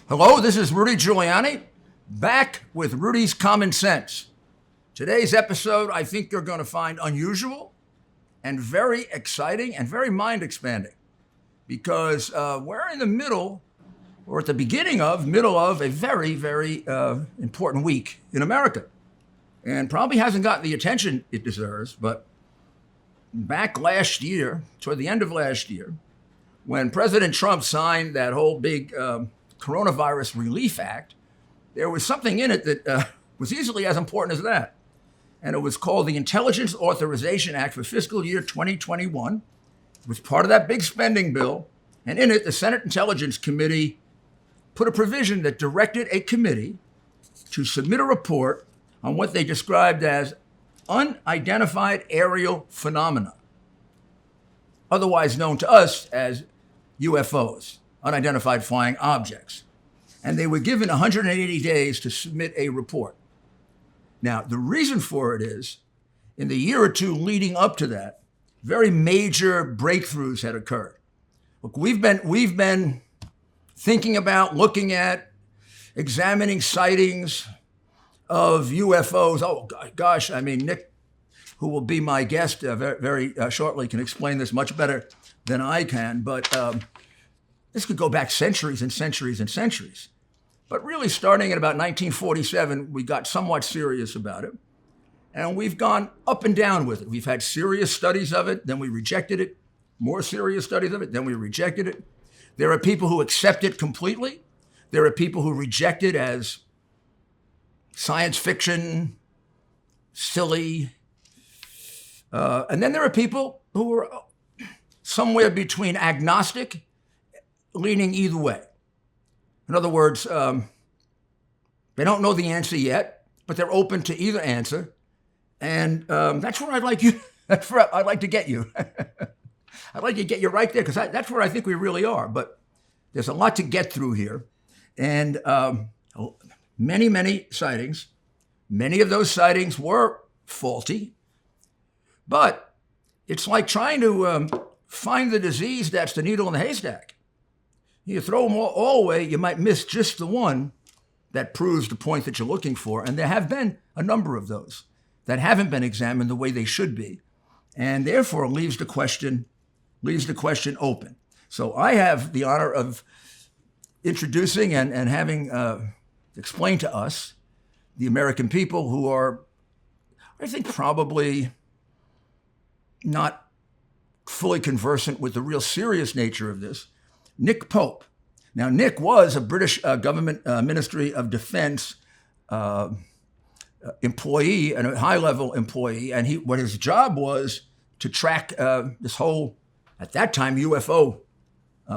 Hello, this is Rudy Giuliani, back with Rudy's Common Sense. Today's episode, I think you're going to find unusual and very exciting and very mind-expanding because we're in the middle, or at the beginning of, a very, very important week in America. And probably hasn't gotten the attention it deserves, but back last year, toward the end of last year, when President Trump signed that whole big Coronavirus Relief Act, there was something in it that was easily as important as that. And it was called the Intelligence Authorization Act for fiscal year 2021. It was part of that big spending bill. And in it, the Senate Intelligence Committee put a provision that directed a committee to submit a report on what they described as unidentified aerial phenomena, otherwise known to us as UFOs, unidentified flying objects. And they were given 180 days to submit a report. Now, the reason for it is, in the year or two leading up to that, very major breakthroughs had occurred. Look, we've been thinking about, looking at, examining sightings of UFOs. Oh, gosh, I mean, Nick, who will be my guest very shortly, can explain this much better than I can. But this could go back centuries and centuries and centuries. But really, starting in about 1947, we got somewhat serious about it. And we've gone up and down with it. We've had serious studies of it, then we rejected it. More serious studies of it, then we rejected it. There are people who accept it completely. There are people who reject it as science fiction, silly. And then there are people who are somewhere between agnostic, leaning either way. In other words, they don't know the answer yet, but they're open to either answer. And that's where I'd like you. That's where I'd like to get you. I'd like to get you right there because that's where I think we really are. But there's a lot to get through here. And many, many sightings. Many of those sightings were faulty. But it's like trying to find the disease that's the needle in the haystack. You throw them all away, you might miss just the one that proves the point that you're looking for. And there have been a number of those that haven't been examined the way they should be. And therefore leaves the question open. So I have the honor of introducing and having explained to us, the American people who are, I think, probably not fully conversant with the real serious nature of this, Nick Pope. Now, Nick was a British government Ministry of Defense employee and a high-level employee, and what his job was to track this whole, at that time, UFO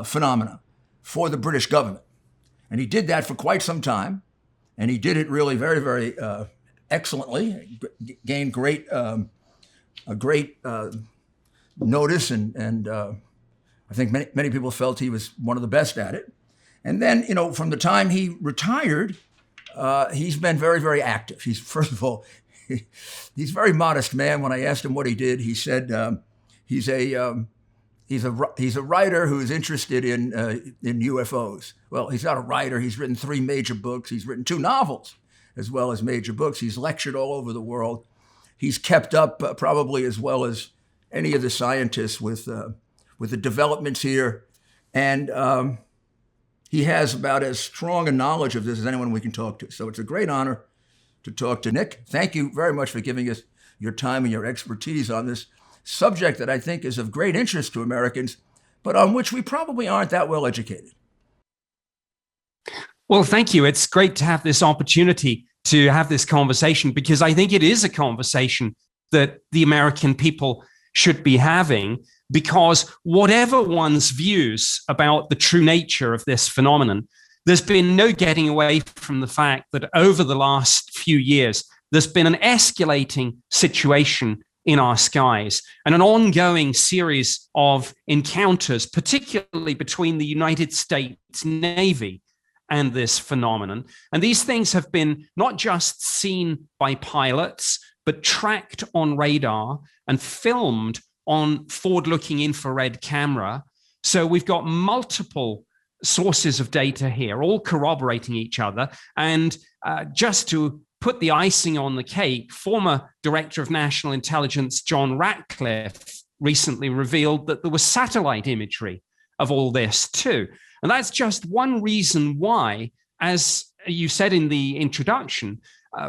phenomena for the British government. And he did that for quite some time, and he did it really very, very excellently, gained great notice, and I think many people felt he was one of the best at it. And then, from the time he retired, he's been very, very active. First of all, he's a very modest man. When I asked him what he did, he said he's a writer who's interested in UFOs. Well, he's not a writer. He's written 3 major books. He's written 2 novels as well as major books. He's lectured all over the world. He's kept up probably as well as any of the scientists with the developments here. And he has about as strong a knowledge of this as anyone we can talk to. So it's a great honor to talk to Nick. Thank you very much for giving us your time and your expertise on this subject that I think is of great interest to Americans, but on which we probably aren't that well educated. Well, thank you. It's great to have this opportunity to have this conversation, because I think it is a conversation that the American people should be having, because whatever one's views about the true nature of this phenomenon, there's been no getting away from the fact that over the last few years, there's been an escalating situation in our skies and an ongoing series of encounters, particularly between the United States Navy and this phenomenon. And these things have been not just seen by pilots, but tracked on radar and filmed on forward-looking infrared camera. So we've got multiple sources of data here, all corroborating each other. And just to put the icing on the cake, former Director of National Intelligence John Ratcliffe recently revealed that there was satellite imagery of all this too. And that's just one reason why, as you said in the introduction,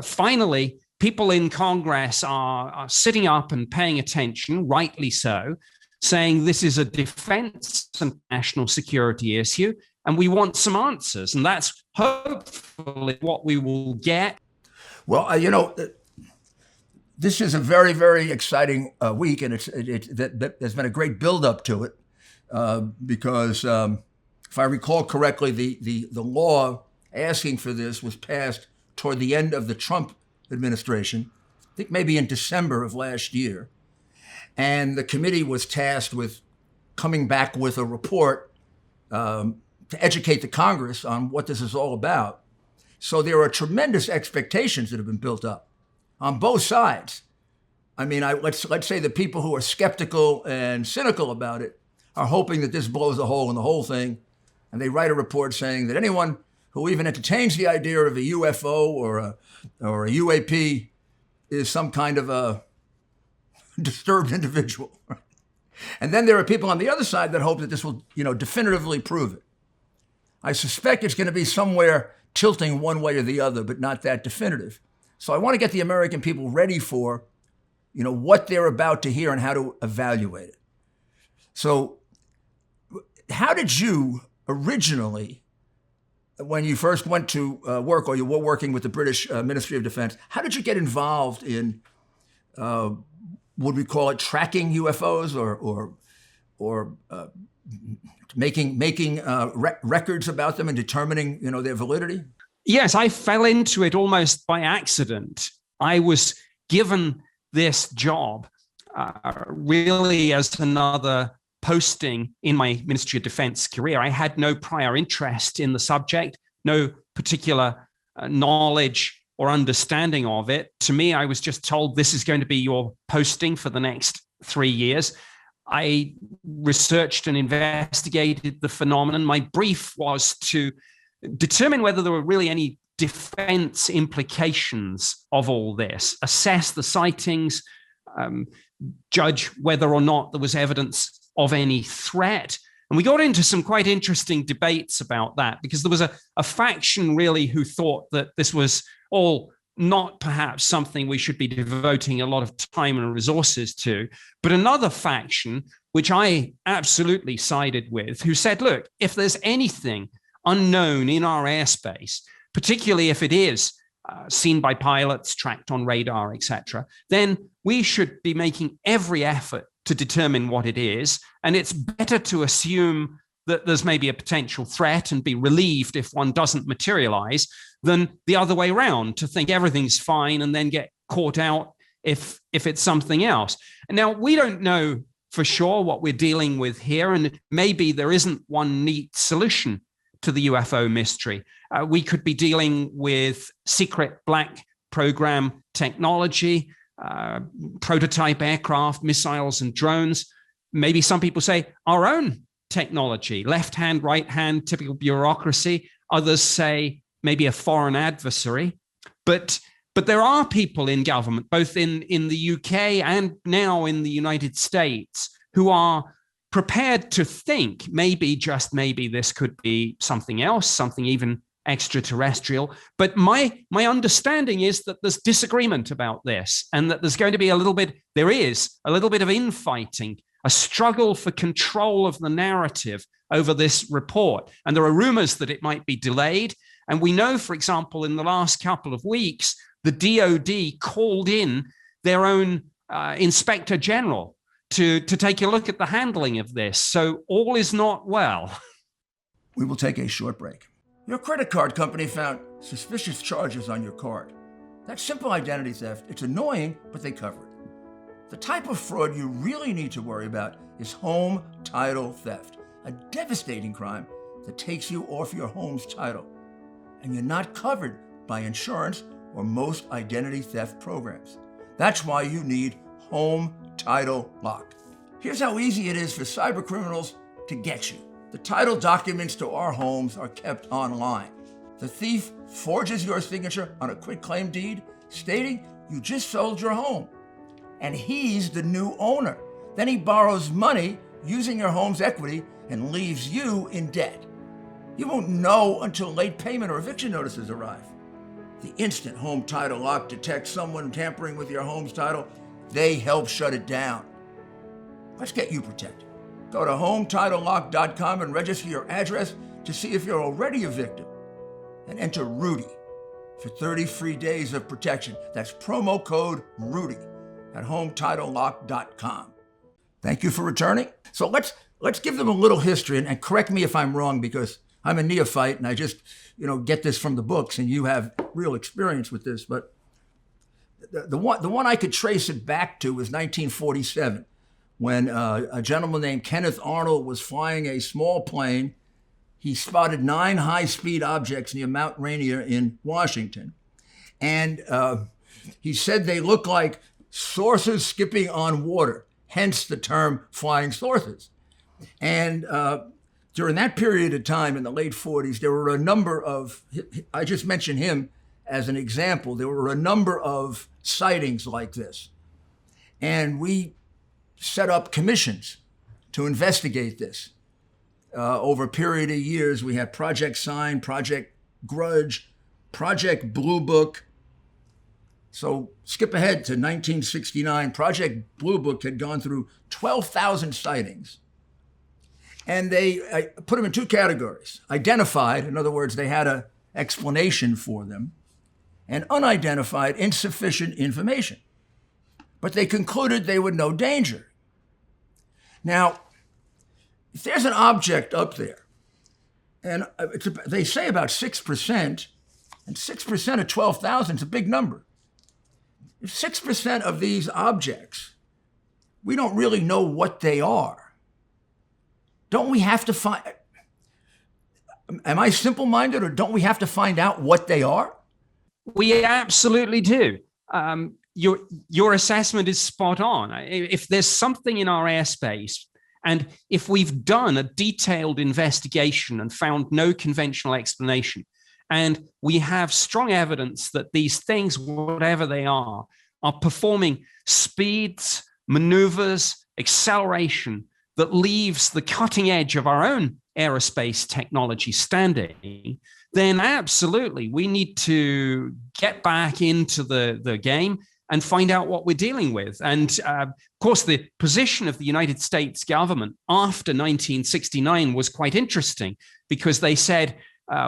finally, people in Congress are sitting up and paying attention, rightly so, saying this is a defense and national security issue, and we want some answers. And that's hopefully what we will get. Well, this is a very, very exciting week, and there's been a great buildup to it because, if I recall correctly, the law asking for this was passed toward the end of the Trump administration, I think maybe in December of last year. And the committee was tasked with coming back with a report to educate the Congress on what this is all about. So there are tremendous expectations that have been built up on both sides. I mean, let's say the people who are skeptical and cynical about it are hoping that this blows a hole in the whole thing. And they write a report saying that anyone who even entertains the idea of a UFO or a UAP is some kind of a disturbed individual. And then there are people on the other side that hope that this will, definitively prove it. I suspect it's going to be somewhere tilting one way or the other, but not that definitive. So I want to get the American people ready for, what they're about to hear and how to evaluate it. So how did you originally, when you first went to work, or you were working with the British Ministry of Defense, how did you get involved in, would we call it tracking UFOs or making records about them and determining, their validity? Yes, I fell into it almost by accident. I was given this job really as another posting in my Ministry of Defense career. I had no prior interest in the subject, no particular knowledge or understanding of it. To me, I was just told this is going to be your posting for the next 3 years. I researched and investigated the phenomenon. My brief was to determine whether there were really any defense implications of all this, assess the sightings, judge whether or not there was evidence of any threat. And we got into some quite interesting debates about that, because there was a faction really who thought that this was all not perhaps something we should be devoting a lot of time and resources to, but another faction, which I absolutely sided with, who said, look, if there's anything unknown in our airspace, particularly if it is seen by pilots, tracked on radar, etc., then we should be making every effort to determine what it is. And it's better to assume that there's maybe a potential threat and be relieved if one doesn't materialize than the other way around, to think everything's fine and then get caught out if it's something else. And now we don't know for sure what we're dealing with here, and maybe there isn't one neat solution to the UFO mystery. We could be dealing with secret black program technology, prototype aircraft, missiles, and drones. Maybe some people say our own technology, left hand, right hand, typical bureaucracy. Others say maybe a foreign adversary. But there are people in government, both in the UK and now in the United States, who are prepared to think maybe, just maybe, this could be something else, something even extraterrestrial. But my understanding is that there's disagreement about this, and that there's going to be there is a little bit of infighting, a struggle for control of the narrative over this report. And there are rumors that it might be delayed. And we know, for example, in the last couple of weeks, the DOD called in their own inspector general to take a look at the handling of this. So all is not well. We will take a short break. Your credit card company found suspicious charges on your card. That's simple identity theft. It's annoying, but they cover it. The type of fraud you really need to worry about is home title theft, a devastating crime that takes you off your home's title. And you're not covered by insurance or most identity theft programs. That's why you need Home Title Lock. Here's how easy it is for cyber criminals to get you. The title documents to our homes are kept online. The thief forges your signature on a quitclaim deed stating you just sold your home, and he's the new owner. Then he borrows money using your home's equity and leaves you in debt. You won't know until late payment or eviction notices arrive. The instant Home Title Lock detects someone tampering with your home's title, they help shut it down. Let's get you protected. Go to HometitleLock.com and register your address to see if you're already a victim. And enter Rudy for 30 free days of protection. That's promo code Rudy at HometitleLock.com. Thank you for returning. So let's give them a little history, and correct me if I'm wrong, because I'm a neophyte and I just get this from the books, and you have real experience with this. But the one I could trace it back to was 1947, when a gentleman named Kenneth Arnold was flying a small plane. He spotted 9 high-speed objects near Mount Rainier in Washington. And he said they look like saucers skipping on water, hence the term flying saucers. And during that period of time in the late 40s, there were a number of, I just mentioned him as an example, there were a number of sightings like this. And we set up commissions to investigate this. Over a period of years, we had Project Sign, Project Grudge, Project Blue Book. So skip ahead to 1969. Project Blue Book had gone through 12,000 sightings. And I put them in 2 categories. Identified, in other words, they had an explanation for them, and unidentified, insufficient information. But they concluded they were no danger. Now, if there's an object up there, and they say about 6%, and 6% of 12,000 is a big number. If 6% of these objects, we don't really know what they are, don't we have to find, am I simple-minded, or don't we have to find out what they are? We absolutely do. Your assessment is spot on. If there's something in our airspace, and if we've done a detailed investigation and found no conventional explanation, and we have strong evidence that these things, whatever they are performing speeds, maneuvers, acceleration that leaves the cutting edge of our own aerospace technology standing, then absolutely we need to get back into the game and find out what we're dealing with. And of course, the position of the United States government after 1969 was quite interesting, because they said,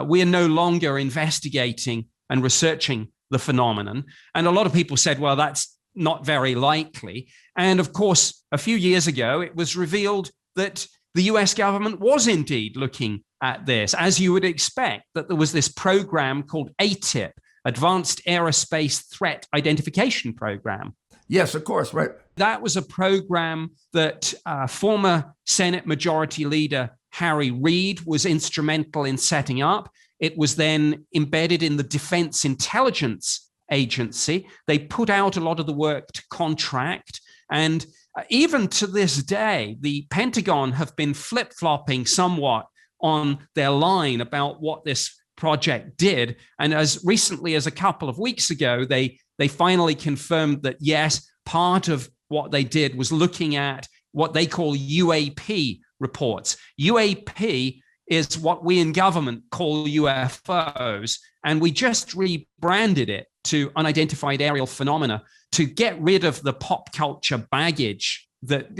we're no longer investigating and researching the phenomenon. And a lot of people said, well, that's not very likely. And of course, a few years ago, it was revealed that the US government was indeed looking at this, as you would expect, that there was this program called ATIP, Advanced Aerospace Threat Identification Program. Yes, of course, right. That was a program that former Senate Majority Leader Harry Reid was instrumental in setting up. It was then embedded in the Defense Intelligence Agency. They put out a lot of the work to contract. And even to this day, the Pentagon have been flip-flopping somewhat on their line about what this project did. And as recently as a couple of weeks ago, they finally confirmed that, yes, part of what they did was looking at what they call UAP reports. UAP is what we in government call UFOs, and we just rebranded it to unidentified aerial phenomena to get rid of the pop culture baggage that,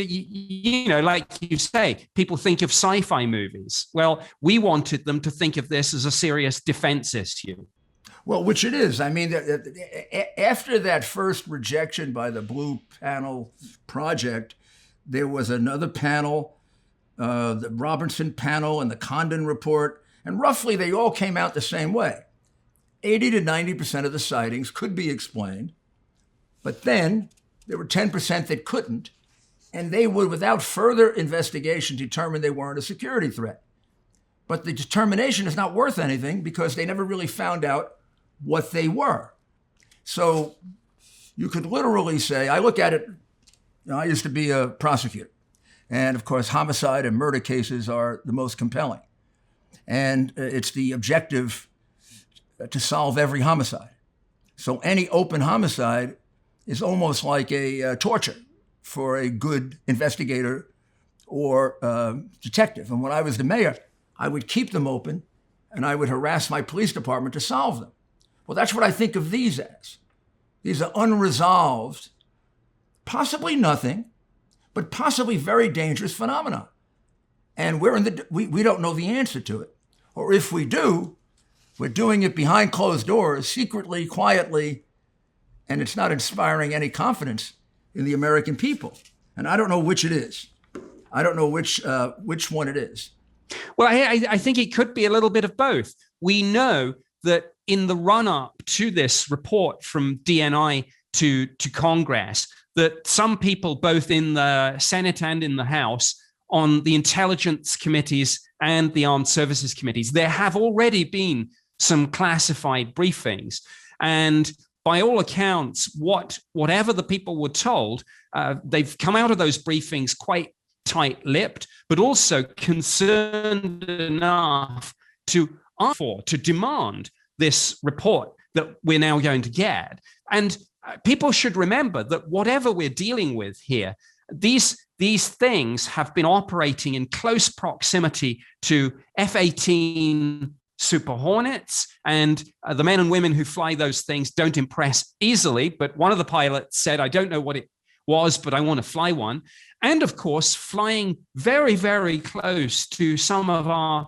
like you say, people think of sci-fi movies. Well, we wanted them to think of this as a serious defense issue. Well, which it is. I mean, after that first rejection by the Blue Panel Project, there was another panel, the Robertson panel and the Condon report, and roughly they all came out the same way. 80 to 90% of the sightings could be explained, but then there were 10% that couldn't, and they would, without further investigation, determine they weren't a security threat. But the determination is not worth anything because they never really found out what they were. So you could literally say, I look at it, I used to be a prosecutor, And of course, homicide and murder cases are the most compelling. And it's the objective to solve every homicide. So any open homicide is almost like a torture for a good investigator or detective. And when I was the mayor, I would keep them open and I would harass my police department to solve them. Well, that's what I think of these as. These are unresolved, possibly nothing, but possibly very dangerous phenomena. And we don't know the answer to it. Or if we do, we're doing it behind closed doors, secretly, quietly, and it's not inspiring any confidence in the American people. And I don't know which it is. I don't know which one it is. Well, I think it could be a little bit of both. We know that in the run-up to this report from DNI to Congress, that some people, both in the Senate and in the House, on the intelligence committees and the armed services committees, there have already been some classified briefings. And by all accounts, whatever the people were told, they've come out of those briefings quite tight-lipped, but also concerned enough to ask for, to demand this report that we're now going to get. And people should remember that whatever we're dealing with here, these things have been operating in close proximity to F-18 Super Hornets, and the men and women who fly those things don't impress easily. But one of the pilots said, I don't know what it was, but I want to fly one. And of course, flying very, very close to some of our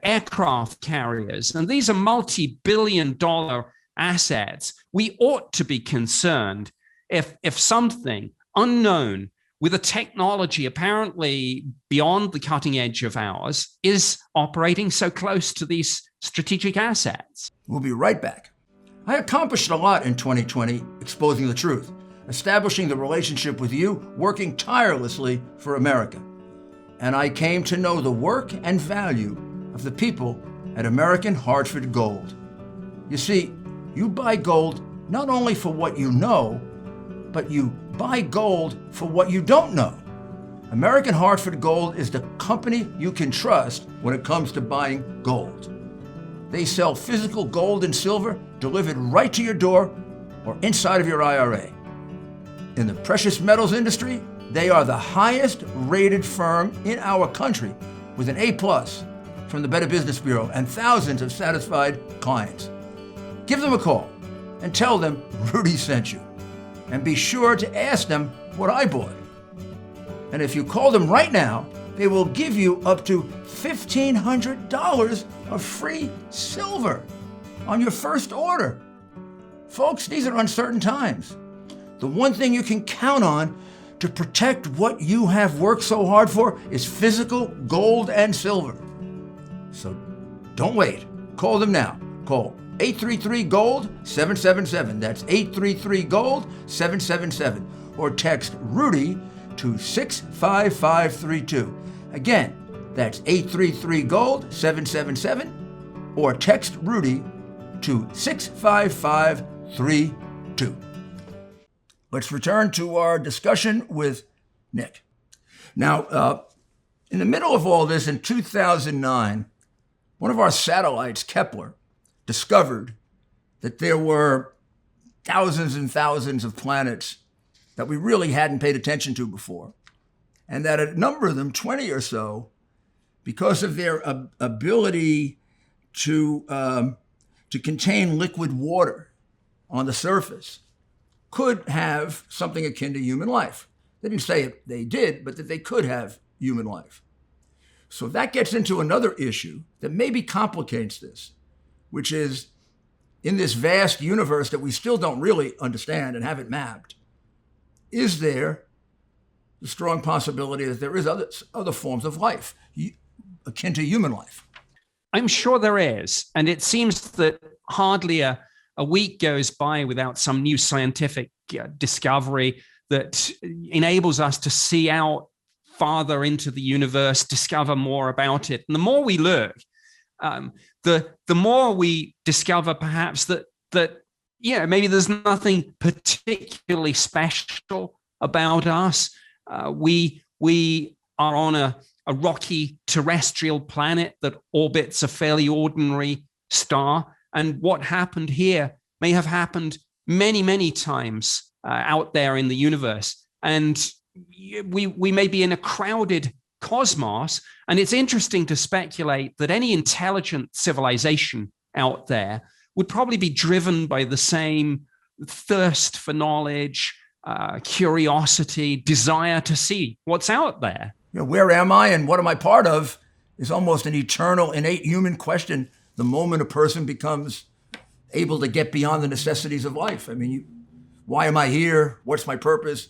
aircraft carriers. And these are multi-billion-dollar assets. We ought to be concerned if something unknown with a technology apparently beyond the cutting edge of ours is operating so close to these strategic assets. We'll be right back. I accomplished a lot in 2020 exposing the truth, establishing the relationship with you, working tirelessly for America. And I came to know the work and value of the people at American Hartford Gold. You see, you buy gold not only for what you know, but you buy gold for what you don't know. American Hartford Gold is the company you can trust when it comes to buying gold. They sell physical gold and silver delivered right to your door or inside of your IRA. In the precious metals industry, they are the highest rated firm in our country with an A+ from the Better Business Bureau and thousands of satisfied clients. Give them a call and tell them Rudy sent you. And be sure to ask them what I bought. And if you call them right now, they will give you up to $1,500 of free silver on your first order. Folks, these are uncertain times. The one thing you can count on to protect what you have worked so hard for is physical gold and silver. So don't wait. Call them now. Call 833-GOLD-777. That's 833-GOLD-777. Or text Rudy to 65532. Again, that's 833-GOLD-777. Or text Rudy to 65532. Let's return to our discussion with Nick. Now, in the middle of all this, in 2009, one of our satellites, Kepler, discovered that there were thousands and thousands of planets that we really hadn't paid attention to before, and that a number of them, 20 or so, because of their ability to contain liquid water on the surface, could have something akin to human life. They didn't say they did, but that they could have human life. So that gets into another issue that maybe complicates this, which is in this vast universe that we still don't really understand and haven't mapped, is there the strong possibility that there is other forms of life akin to human life? I'm sure there is. And it seems that hardly a week goes by without some new scientific discovery that enables us to see out farther into the universe, discover more about it. And the more we look, the more we discover perhaps that maybe there's nothing particularly special about us. We we are on a rocky terrestrial planet that orbits a fairly ordinary star. And what happened here may have happened many, many times out there in the universe. And we may be in a crowded cosmos. And it's interesting to speculate that any intelligent civilization out there would probably be driven by the same thirst for knowledge, curiosity, desire to see what's out there. You know, where am I and what am I part of is almost an eternal, innate human question the moment a person becomes able to get beyond the necessities of life. I mean, why am I here? What's my purpose?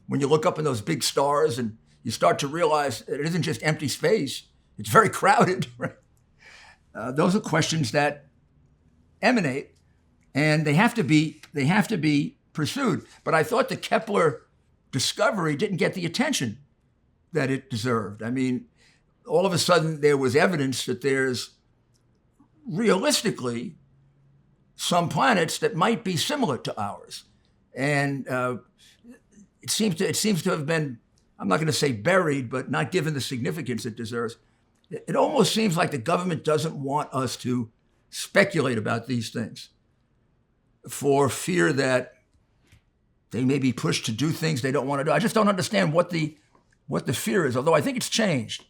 When you look up in those big stars and you start to realize that it isn't just empty space, it's very crowded, right? Those are questions that emanate, and they have to be pursued. But I thought the Kepler discovery didn't get the attention that it deserved. I mean, all of a sudden there was evidence that there's realistically some planets that might be similar to ours, and it seems to have been, I'm not going to say buried, but not given the significance it deserves. It almost seems like the government doesn't want us to speculate about these things for fear that they may be pushed to do things they don't want to do. I just don't understand what the fear is, although I think it's changed.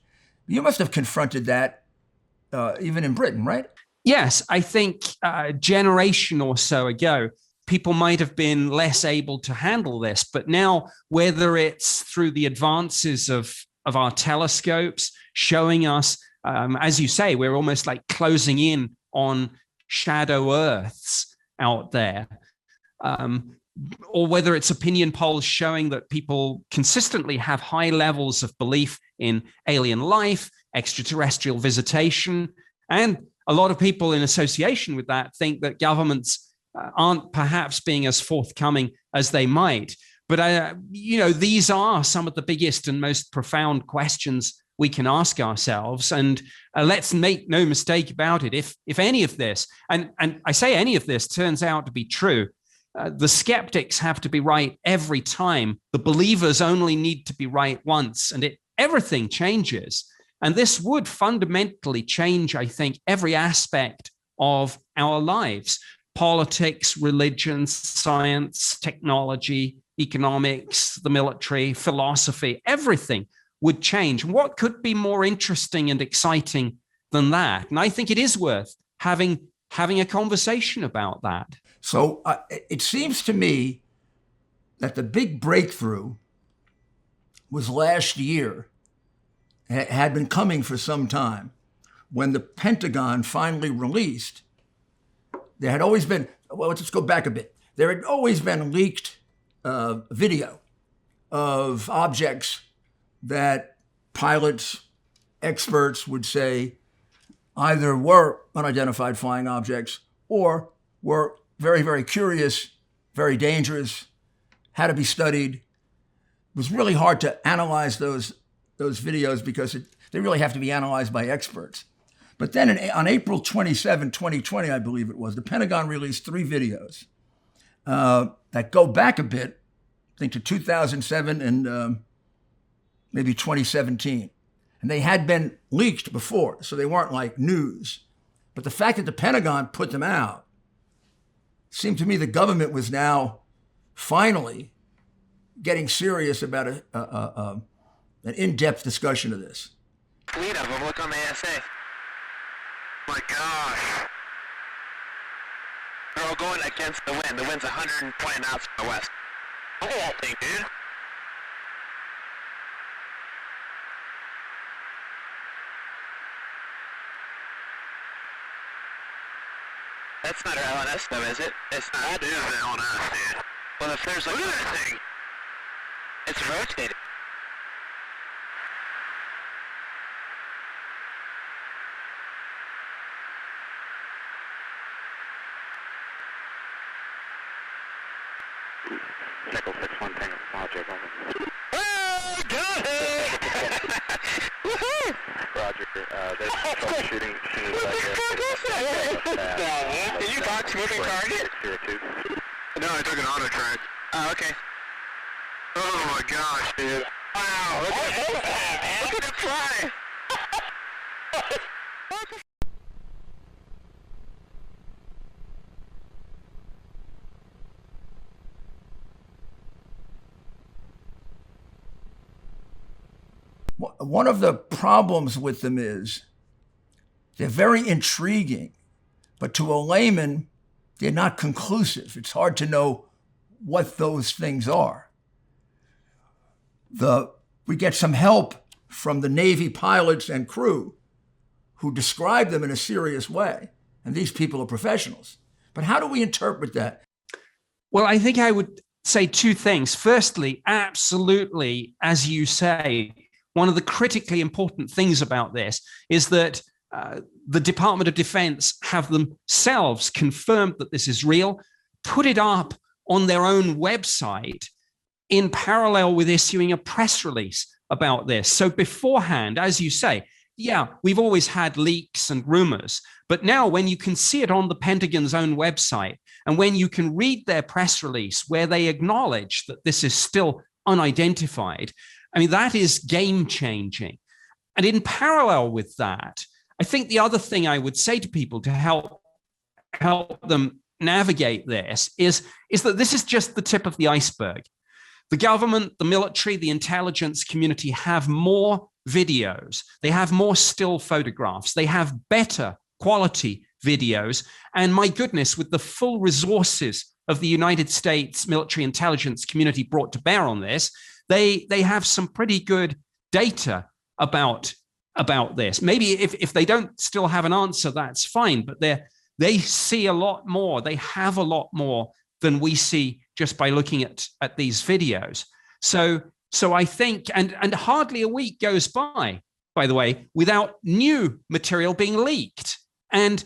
You must have confronted that even in Britain, right? Yes, I think a generation or so ago, people might have been less able to handle this. But now, whether it's through the advances of our telescopes showing us, as you say, we're almost like closing in on shadow Earths out there, or whether it's opinion polls showing that people consistently have high levels of belief in alien life, extraterrestrial visitation, and a lot of people in association with that think that governments aren't perhaps being as forthcoming as they might. But, these are some of the biggest and most profound questions we can ask ourselves. And let's make no mistake about it. If any of this, and I say any of this, turns out to be true, the skeptics have to be right every time. The believers only need to be right once, and everything changes. And this would fundamentally change, I think, every aspect of our lives: politics, religion, science, technology, economics, the military, philosophy. Everything would change. What could be more interesting and exciting than that? And I think it is worth having a conversation about that. So it seems to me that the big breakthrough was last year. It had been coming for some time when the Pentagon finally released. There had always been, well, let's just go back a bit. There had always been leaked video of objects that pilots, experts would say either were unidentified flying objects or were very, very curious, very dangerous, had to be studied. It was really hard to analyze those videos because they really have to be analyzed by experts. But then on April 27, 2020, I believe it was, the Pentagon released 3 videos that go back a bit, I think to 2007 and maybe 2017. And they had been leaked before, so they weren't like news. But the fact that the Pentagon put them out seemed to me the government was now finally getting serious about an in-depth discussion of this. Fleet of them, look on the ASA. Oh my gosh. They're all going against the wind. The wind's 120 knots from the west. Look at that thing, dude. That's not our LNS though, is it? It's not. That is the LNS, dude. Well, if there's like... Look at that thing! It's rotating. Nickel 6-1 Tango, Roger, over. Oh, got it! Woohoo! Roger, there's troubleshooting. Did you box moving target? No, I took an auto track. Oh, okay. Oh my gosh, dude. Wow, look at it fly! One of the problems with them is they're very intriguing, but to a layman, they're not conclusive. It's hard to know what those things are. We get some help from the Navy pilots and crew who describe them in a serious way, and these people are professionals. But how do we interpret that? Well, I think I would say two things. Firstly, absolutely, as you say, one of the critically important things about this is that the Department of Defense have themselves confirmed that this is real, put it up on their own website in parallel with issuing a press release about this. So beforehand, as you say, yeah, we've always had leaks and rumors, but now when you can see it on the Pentagon's own website, and when you can read their press release where they acknowledge that this is still unidentified, I mean, that is game changing. And in parallel with that, I think the other thing I would say to people to help them navigate this is that this is just the tip of the iceberg. The government, the military, the intelligence community have more videos. They have more still photographs. They have better quality videos. And my goodness, with the full resources of the United States military intelligence community brought to bear on this, they have some pretty good data about this. Maybe if they don't still have an answer, that's fine, but they see a lot more. They have a lot more than we see just by looking at these videos. So I think, and hardly a week goes by the way, without new material being leaked. And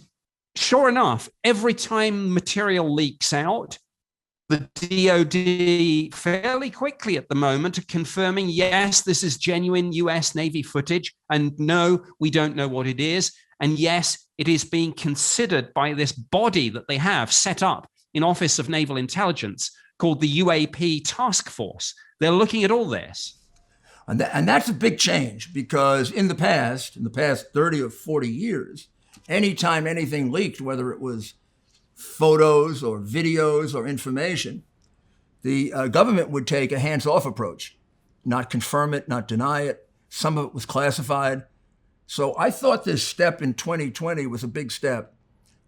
sure enough, every time material leaks out, the DOD fairly quickly at the moment are confirming, yes, this is genuine US Navy footage, and no, we don't know what it is. And yes, it is being considered by this body that they have set up in Office of Naval Intelligence called the UAP Task Force. They're looking at all this. And that's a big change, because in the past 30 or 40 years, anytime anything leaked, whether it was photos or videos or information, the government would take a hands-off approach, not confirm it, not deny it. Some of it was classified. So I thought this step in 2020 was a big step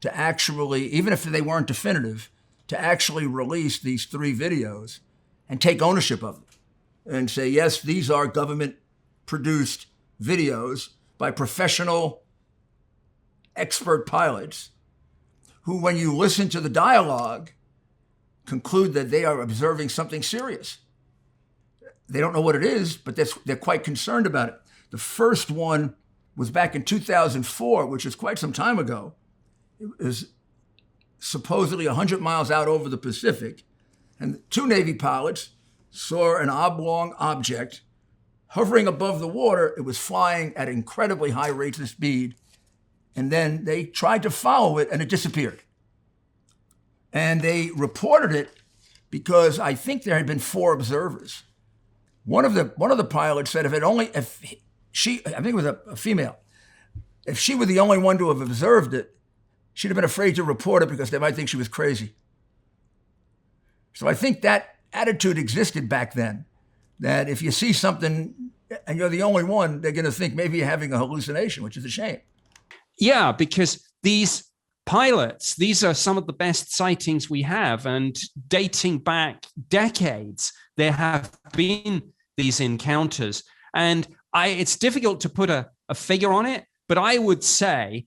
to actually, even if they weren't definitive, to actually release these 3 videos and take ownership of them and say, yes, these are government-produced videos by professional expert pilots who, when you listen to the dialogue, conclude that they are observing something serious. They don't know what it is, but they're quite concerned about it. The first one was back in 2004, which is quite some time ago. It was supposedly 100 miles out over the Pacific, and 2 Navy pilots saw an oblong object hovering above the water. It was flying at incredibly high rates of speed, and then they tried to follow it, and it disappeared. And they reported it because I think there had been 4 observers. One of the pilots said if she, I think it was a female, if she were the only one to have observed it, she'd have been afraid to report it because they might think she was crazy. So I think that attitude existed back then, that if you see something and you're the only one, they're going to think maybe you're having a hallucination, which is a shame. Yeah, because these pilots, these are some of the best sightings we have, and dating back decades, there have been these encounters. And it's difficult to put a figure on it, but I would say,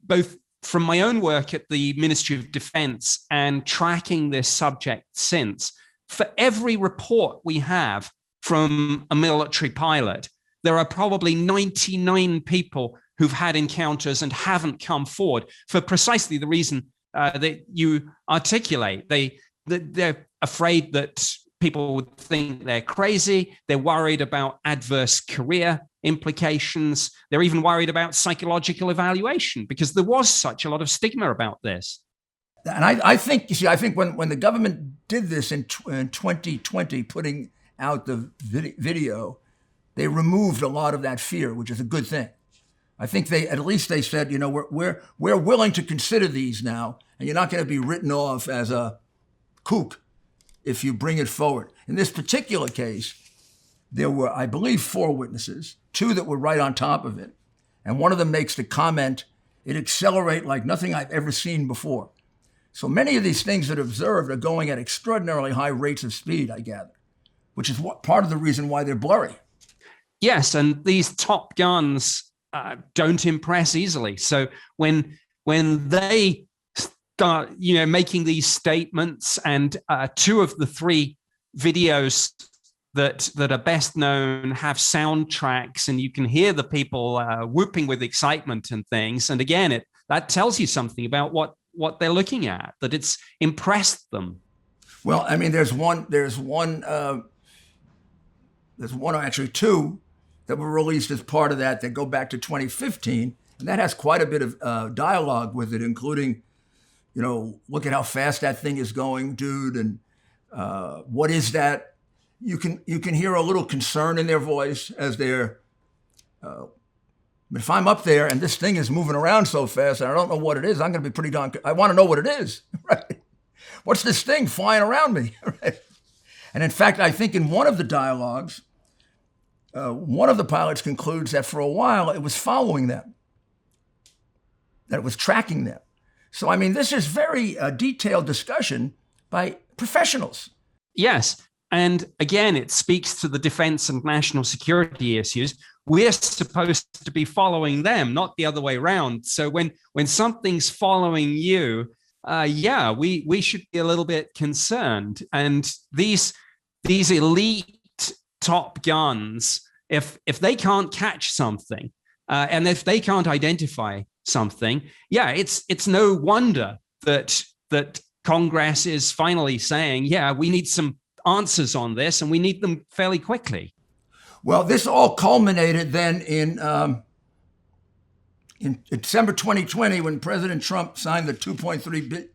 both from my own work at the Ministry of Defense and tracking this subject since, for every report we have from a military pilot, there are probably 99 people who've had encounters and haven't come forward for precisely the reason that you articulate. They're afraid that people would think they're crazy. They're worried about adverse career implications. They're even worried about psychological evaluation because there was such a lot of stigma about this. And I think when the government did this in 2020, putting out the video, they removed a lot of that fear, which is a good thing. I think at least they said, we're willing to consider these now, and you're not going to be written off as a kook if you bring it forward. In this particular case, there were, I believe, 4 witnesses, 2 that were right on top of it. And one of them makes the comment, it accelerated like nothing I've ever seen before. So many of these things that are observed are going at extraordinarily high rates of speed, I gather, which is part of the reason why they're blurry. Yes, and these top guns don't impress easily. So when they start, making these statements, and 2 of the 3 videos that are best known have soundtracks, and you can hear the people whooping with excitement and things. And again, that tells you something about what they're looking at, that it's impressed them. Well, I mean, there's actually 2 that were released as part of that go back to 2015, and that has quite a bit of dialogue with it, including, look at how fast that thing is going, dude, and what is that? You can hear a little concern in their voice as they're. If I'm up there and this thing is moving around so fast and I don't know what it is, I'm going to be pretty darn. I want to know what it is, right? What's this thing flying around me, right? And in fact, I think in one of the dialogues, one of the pilots concludes that for a while it was following them, that it was tracking them. So, I mean, this is very detailed discussion by professionals. Yes. And again, it speaks to the defense and national security issues. We're supposed to be following them, not the other way around. So when something's following you, we should be a little bit concerned. And these elite top guns, if they can't catch something, and if they can't identify something, it's no wonder that Congress is finally saying, we need some answers on this, and we need them fairly quickly. Well, this all culminated then in December 2020 when President Trump signed the 2.3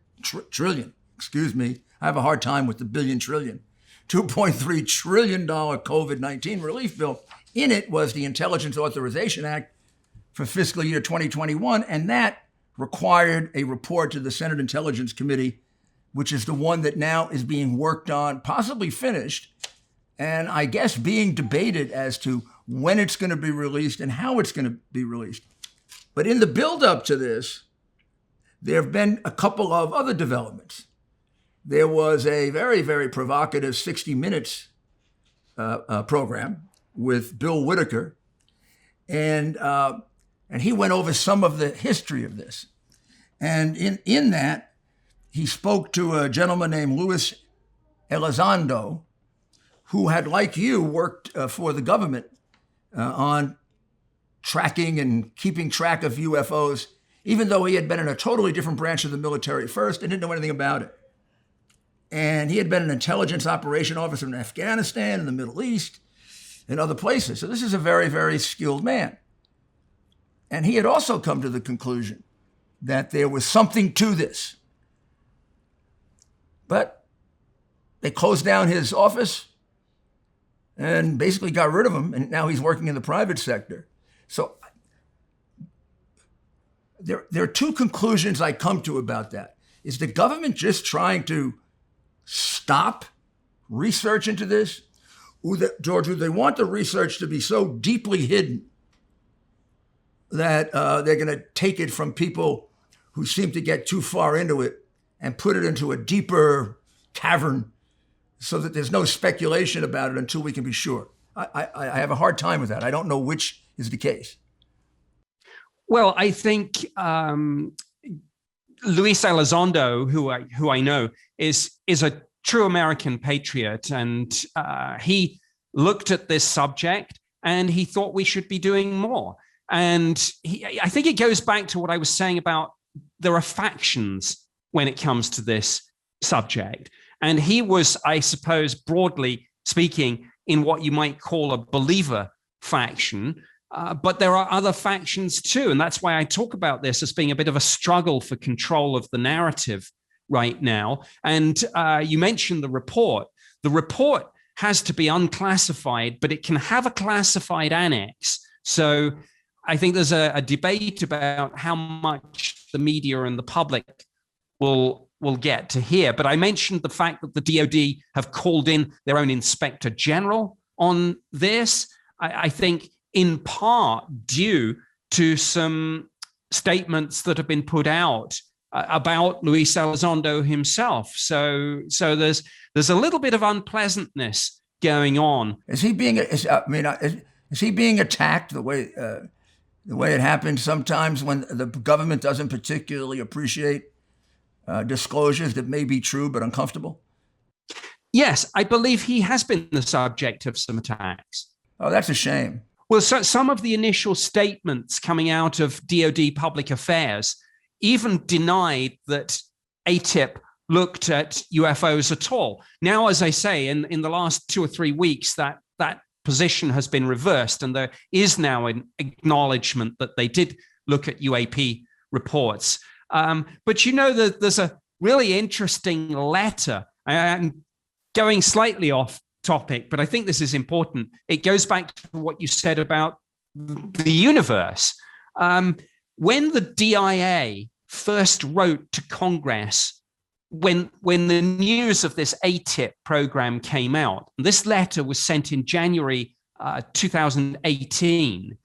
trillion. Excuse me, I have a hard time with the billion trillion. $2.3 trillion COVID-19 relief bill. In it was the Intelligence Authorization Act for fiscal year 2021, and that required a report to the Senate Intelligence Committee, which is the one that now is being worked on, possibly finished, and I guess being debated as to when it's going to be released and how it's going to be released. But in the buildup to this, there have been a couple of other developments. There was a very, very provocative 60 Minutes program with Bill Whitaker, and he went over some of the history of this. And in that, he spoke to a gentleman named Luis Elizondo, who had, like you, worked for the government on tracking and keeping track of UFOs, even though he had been in a totally different branch of the military first and didn't know anything about it. And he had been an intelligence operation officer in Afghanistan, in the Middle East, and other places. So this is a very, very skilled man. And he had also come to the conclusion that there was something to this. But they closed down his office and basically got rid of him, and now he's working in the private sector. So there are 2 conclusions I come to about that. Is the government just trying to stop research into this? George, do they want the research to be so deeply hidden that they're going to take it from people who seem to get too far into it and put it into a deeper cavern so that there's no speculation about it until we can be sure? I have a hard time with that. I don't know which is the case. Well, I think Luis Elizondo, who I know, is a true American patriot, and he looked at this subject and he thought we should be doing more. And I think it goes back to what I was saying about there are factions when it comes to this subject. And he was, I suppose, broadly speaking, in what you might call a believer faction. But there are other factions too. And that's why I talk about this as being a bit of a struggle for control of the narrative right now. And you mentioned the report. The report has to be unclassified, but it can have a classified annex. So I think there's a debate about how much the media and the public will get to hear. But I mentioned the fact that the DoD have called in their own inspector general on this. I think in part due to some statements that have been put out about Luis Elizondo himself. So there's a little bit of unpleasantness going on. Is he being attacked the way it happens sometimes when the government doesn't particularly appreciate disclosures that may be true but uncomfortable? Yes, I believe he has been the subject of some attacks. Oh, that's a shame. Well, so some of the initial statements coming out of DoD Public Affairs even denied that ATIP looked at UFOs at all. Now, as I say, in the last 2 or 3 weeks, that position has been reversed, and there is now an acknowledgement that they did look at UAP reports. But you know that there's a really interesting letter. I'm going slightly off topic, but I think this is important. It goes back to what you said about the universe. When the DIA first wrote to Congress, when the news of this ATIP program came out, this letter was sent in January 2018,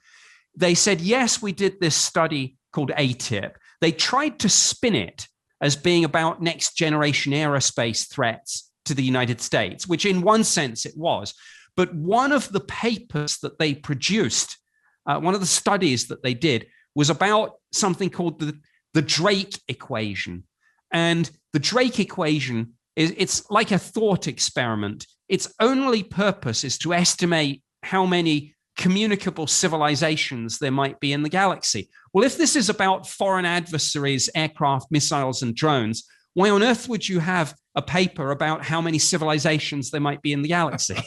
they said, yes, we did this study called ATIP. They tried to spin it as being about next generation aerospace threats to the United States, which in one sense it was. But one of the papers that they produced, one of the studies that they did, was about something called the Drake equation. And the Drake equation it's like a thought experiment. Its only purpose is to estimate how many communicable civilizations there might be in the galaxy. Well, if this is about foreign adversaries, aircraft, missiles, and drones, why on earth would you have a paper about how many civilizations there might be in the galaxy?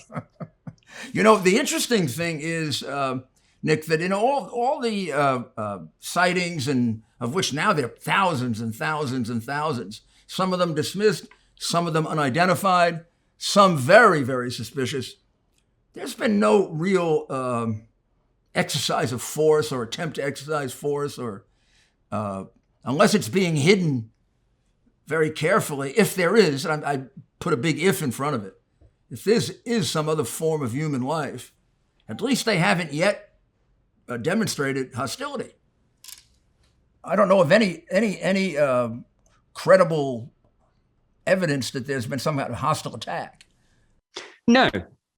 You know, the interesting thing is, Nick, that in all the sightings, and of which now there are thousands and thousands and thousands, some of them dismissed, some of them unidentified, some very, very suspicious, there's been no real exercise of force or attempt to exercise force, or unless it's being hidden very carefully, if there is, and I put a big if in front of it, if this is some other form of human life, at least they haven't yet demonstrated hostility. I don't know of any credible evidence that there's been some kind of hostile attack. No,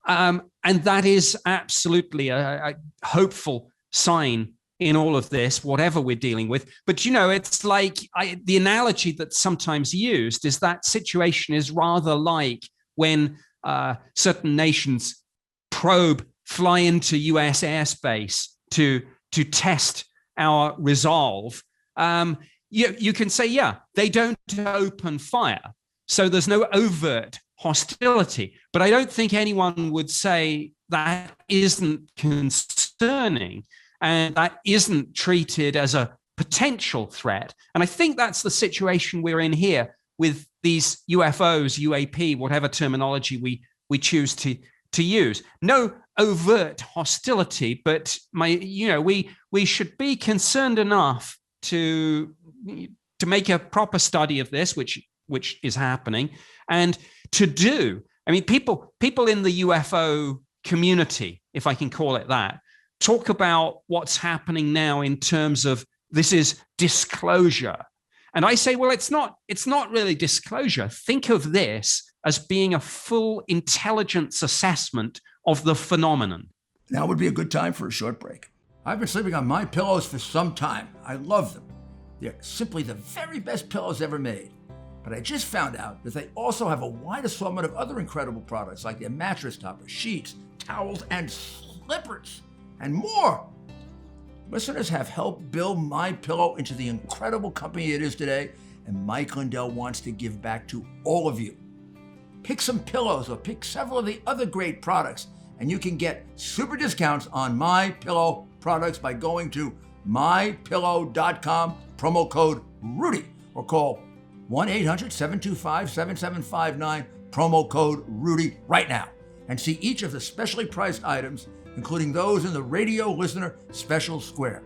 and that is absolutely a hopeful sign in all of this, whatever we're dealing with. But, you know, it's like the analogy that's sometimes used is that situation is rather like when certain nations fly into US airspace to test our resolve. You can say, yeah, they don't open fire, so there's no overt hostility. But I don't think anyone would say that isn't concerning and that isn't treated as a potential threat. And I think that's the situation we're in here with these UFOs, UAP, whatever terminology we choose to use. No overt hostility, but we should be concerned enough to make a proper study of this, which is happening, and to do. I mean, people in the UFO community, if I can call it that, talk about what's happening now in terms of this is disclosure. And I say, well, it's not really disclosure. Think of this as being a full intelligence assessment of the phenomenon. Now would be a good time for a short break. I've been sleeping on my pillows for some time. I love them. They're simply the very best pillows ever made. But I just found out that they also have a wide assortment of other incredible products like their mattress toppers, sheets, towels, and slippers, and more. Listeners have helped build MyPillow into the incredible company it is today, and Mike Lindell wants to give back to all of you. Pick some pillows or pick several of the other great products, and you can get super discounts on MyPillow products by going to mypillow.com, promo code Rudy, or call 1-800-725-7759, promo code Rudy right now. and see each of the specially priced items, including those in the radio listener special square.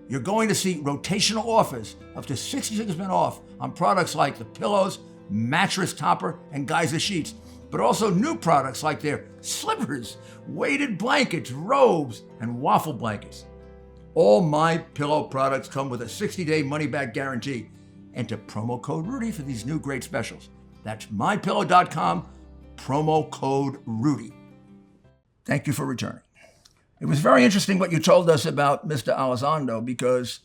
You're going to see rotational offers up to 66% off on products like the pillows, mattress topper, and geyser sheets, but also new products like their slippers, weighted blankets, robes, and waffle blankets. All My Pillow products come with a 60-day money-back guarantee. Enter promo code Rudy for these new great specials. That's mypillow.com, promo code Rudy. Thank you for returning. It was very interesting what you told us about Mr. Elizondo, because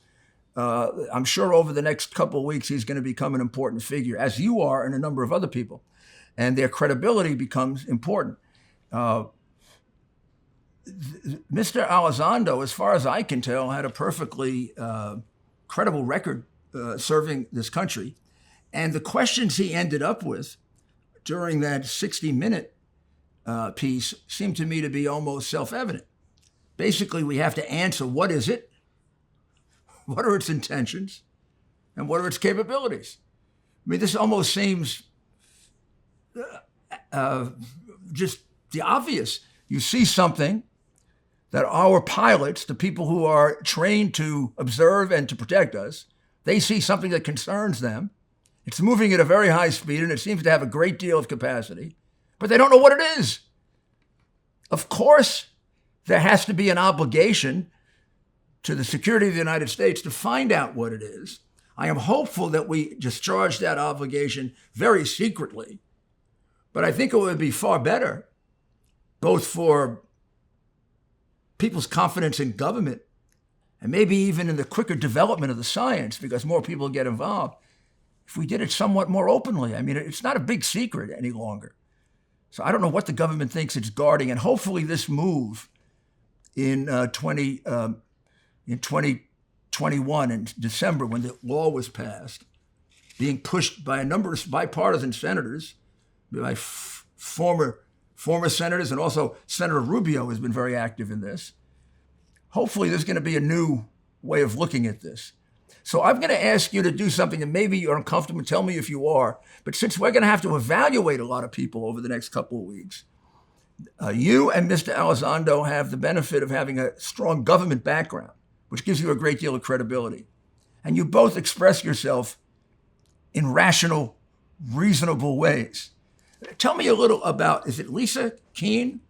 I'm sure over the next couple of weeks he's going to become an important figure, as you are and a number of other people, and their credibility becomes important. Mr. Elizondo, as far as I can tell, had a perfectly credible record serving this country. And the questions he ended up with during that 60-minute piece seemed to me to be almost self-evident. Basically, we have to answer, what is it? What are its intentions? And what are its capabilities? I mean, this almost seems just the obvious. You see something that our pilots, the people who are trained to observe and to protect us, they see something that concerns them. It's moving at a very high speed, and it seems to have a great deal of capacity, but they don't know what it is. Of course, there has to be an obligation to the security of the United States to find out what it is. I am hopeful that we discharge that obligation very secretly, but I think it would be far better, both for people's confidence in government and maybe even in the quicker development of the science, because more people get involved, if we did it somewhat more openly. I mean, it's not a big secret any longer. So I don't know what the government thinks it's guarding, and hopefully this move in 2021 in December, when the law was passed, being pushed by a number of bipartisan senators, by former senators, and also Senator Rubio has been very active in this. Hopefully there's going to be a new way of looking at this. So I'm going to ask you to do something, and maybe you're uncomfortable, tell me if you are, but since we're going to have to evaluate a lot of people over the next couple of weeks, you and Mr. Elizondo have the benefit of having a strong government background, which gives you a great deal of credibility. And you both express yourself in rational, reasonable ways. Tell me a little about, is it Lisa Keene,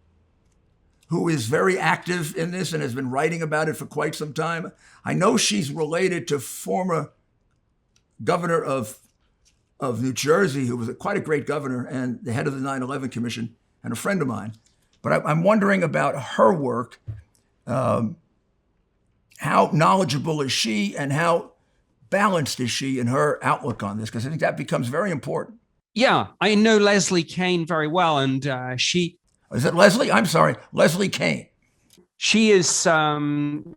who is very active in this and has been writing about it for quite some time? I know she's related to former governor of New Jersey, who was quite a great governor and the head of the 9/11 Commission, and a friend of mine. But I'm wondering about her work. How knowledgeable is she, and how balanced is she in her outlook on this? Because I think that becomes very important. Yeah, I know Leslie Kean very well, and she... Is it Leslie? I'm sorry, Leslie Kean. She is,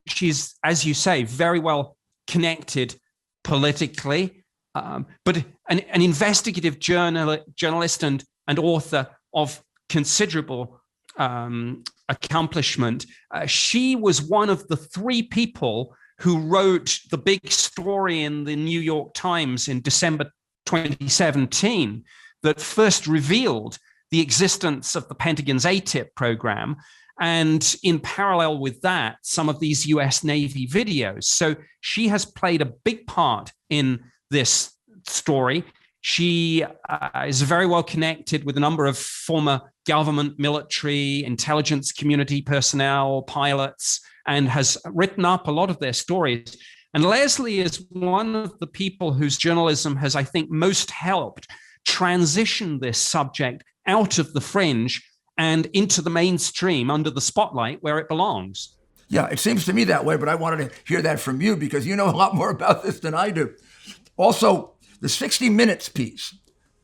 she's, as you say, very well connected politically, but an investigative journalist and author of considerable accomplishment. She was one of the three people who wrote the big story in the New York Times in December 2017 that first revealed the existence of the Pentagon's ATIP program, and in parallel with that, some of these US Navy videos. So she has played a big part in this story. She is very well connected with a number of former government, military, intelligence community personnel, pilots, and has written up a lot of their stories. And Leslie is one of the people whose journalism has, I think, most helped transition this subject out of the fringe and into the mainstream, under the spotlight where it belongs. Yeah, it seems to me that way, but I wanted to hear that from you because you know a lot more about this than I do. Also, the 60 Minutes piece,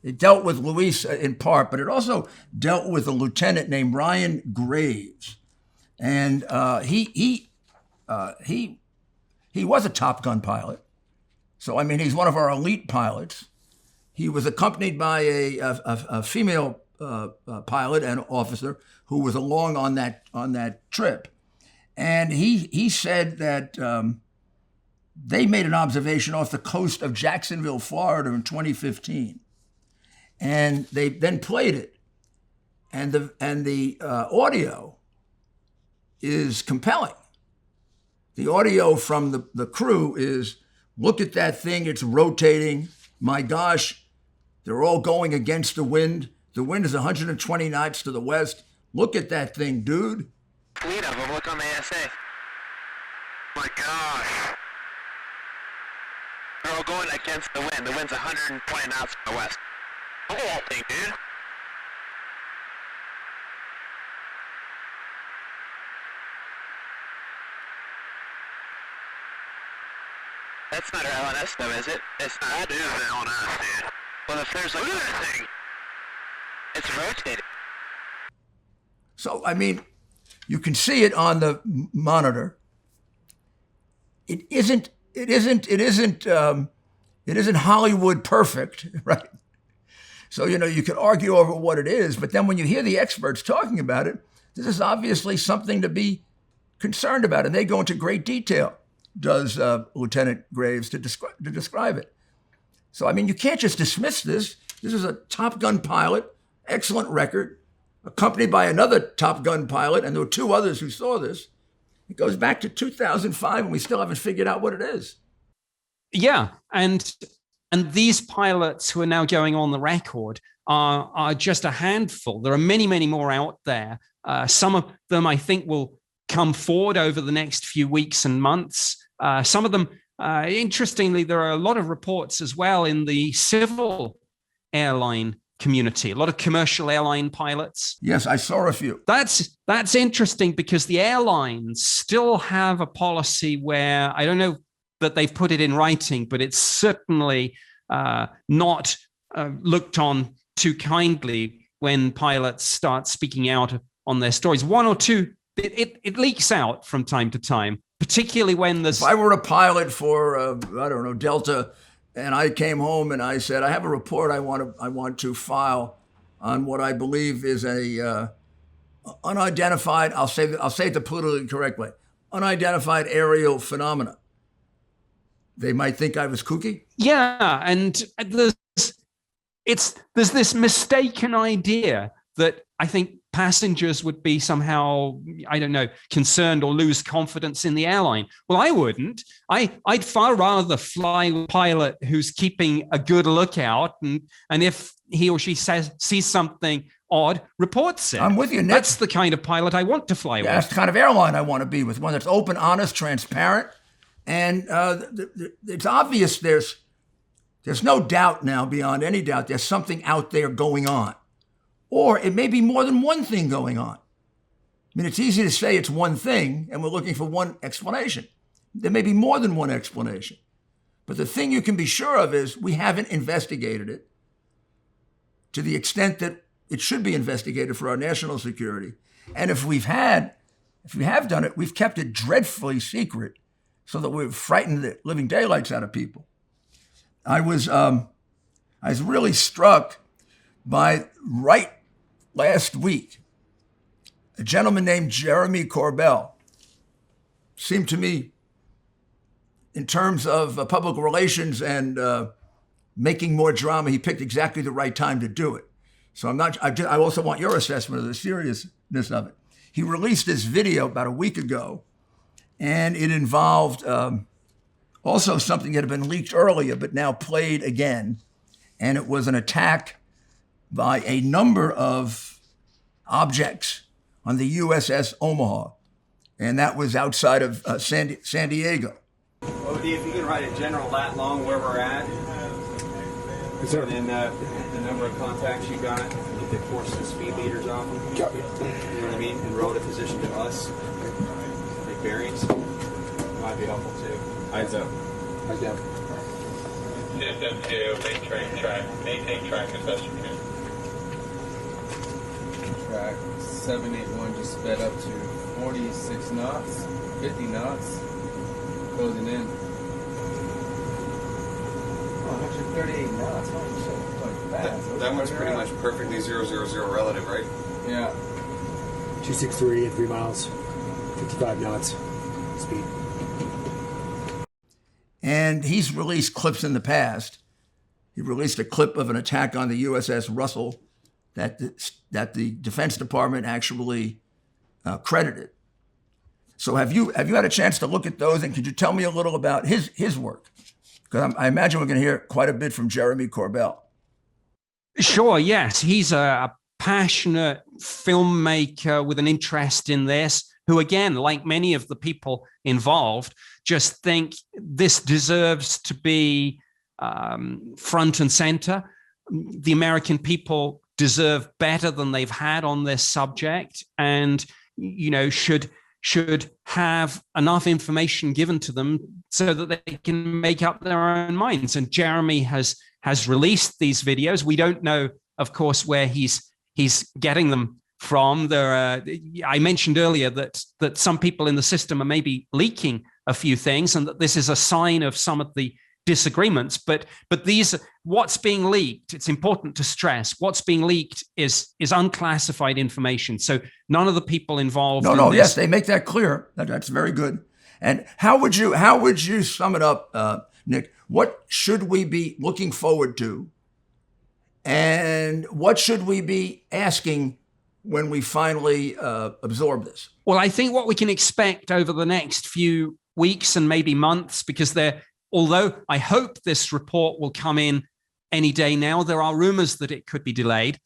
it dealt with Luis in part, but it also dealt with a lieutenant named Ryan Graves. And he was a Top Gun pilot. So, I mean, he's one of our elite pilots. He was accompanied by a female pilot and officer who was along on that trip. And he said that they made an observation off the coast of Jacksonville, Florida in 2015. And they then played it. and the audio is compelling. The audio from the crew is, look at that thing, it's rotating. My gosh, they're all going against the wind. The wind is 120 knots to the west. Look at that thing, dude. Fleet of them, look on the ASA. My gosh. They're all going against the wind. The wind's 120 knots to the west. Look at that thing, dude. That's not our LNS though, is it? It's not. That is the LNS, dude. Well, if there's like... Look at that thing. It's rotating. So, I mean, you can see it on the monitor. It isn't Hollywood perfect, right? So, you could argue over what it is, but then when you hear the experts talking about it, this is obviously something to be concerned about. And they go into great detail, does Lieutenant Graves, to describe it. So, I mean, you can't just dismiss this. This is a Top Gun pilot, excellent record, accompanied by another Top Gun pilot, and there were two others who saw this. It goes back to 2005, and we still haven't figured out what it is. Yeah, and these pilots who are now going on the record are just a handful. There are many, many more out there. Some of them, I think, will come forward over the next few weeks and months. Some of them, interestingly, there are a lot of reports as well in the civil airline community, a lot of commercial airline pilots. Yes, I saw a few. That's interesting because the airlines still have a policy where, I don't know that they've put it in writing, but it's certainly not looked on too kindly when pilots start speaking out on their stories. One or two, it leaks out from time to time, particularly when there's... If I were a pilot for, Delta, and I came home and I said, I have a report I want to file on what I believe is a unidentified, I'll say it the politically correct way, unidentified aerial phenomena. They might think I was kooky. Yeah, and there's this mistaken idea that I think passengers would be somehow, concerned or lose confidence in the airline. Well, I wouldn't. I'd far rather fly with a pilot who's keeping a good lookout, and if he or she sees something odd, reports it. I'm with you, Nick. That's the kind of pilot I want to fly with. That's the kind of airline I want to be with, one that's open, honest, transparent, and it's obvious there's no doubt now, beyond any doubt, there's something out there going on. Or it may be more than one thing going on. I mean, it's easy to say it's one thing and we're looking for one explanation. There may be more than one explanation. But the thing you can be sure of is we haven't investigated it to the extent that it should be investigated for our national security. And if we have done it, we've kept it dreadfully secret so that we've frightened the living daylights out of people. I was really struck by right last week, a gentleman named Jeremy Corbell seemed to me, in terms of public relations and making more drama, he picked exactly the right time to do it. So I also want your assessment of the seriousness of it. He released this video about a week ago, and it involved also something that had been leaked earlier, but now played again. And it was an attack by a number of objects on the USS Omaha. And that was outside of San Diego. OD, if you can write a general lat long where we're at. Yes, sir. And then the number of contacts you got, get the course and speed meters off them. Copy. You know what I mean? And roll to position to us. Make bearings. Might be helpful too. Eyes up. Eyes down. DSM2, maintain track as best you can. Track 781 just sped up to 46 knots, 50 knots, closing in. Oh, actually 38 knots. Holy shit, going fast. That one's pretty much perfectly 000 relative, right? Yeah. 263 at 3 miles, 55 knots speed. And he's released clips in the past. He released a clip of an attack on the USS Russell that the Defense Department actually credited. So have you had a chance to look at those, and could you tell me a little about his work? Because I imagine we're going to hear quite a bit from Jeremy Corbell. Sure, yes. He's a passionate filmmaker with an interest in this, who, again, like many of the people involved, just think this deserves to be front and center. The American people deserve better than they've had on this subject, and should have enough information given to them so that they can make up their own minds. And Jeremy has released these videos. We don't know, of course, where he's getting them from. I mentioned earlier that some people in the system are maybe leaking a few things, and that this is a sign of some of the disagreements. But what's being leaked, it's important to stress, what's being leaked is unclassified information. So none of the people involved. Yes, they make that clear. That's very good. And how would you sum it up, Nick? What should we be looking forward to, and what should we be asking when we finally absorb this? Well, I think what we can expect over the next few weeks and maybe months, because although I hope this report will come in any day now, there are rumors that it could be delayed.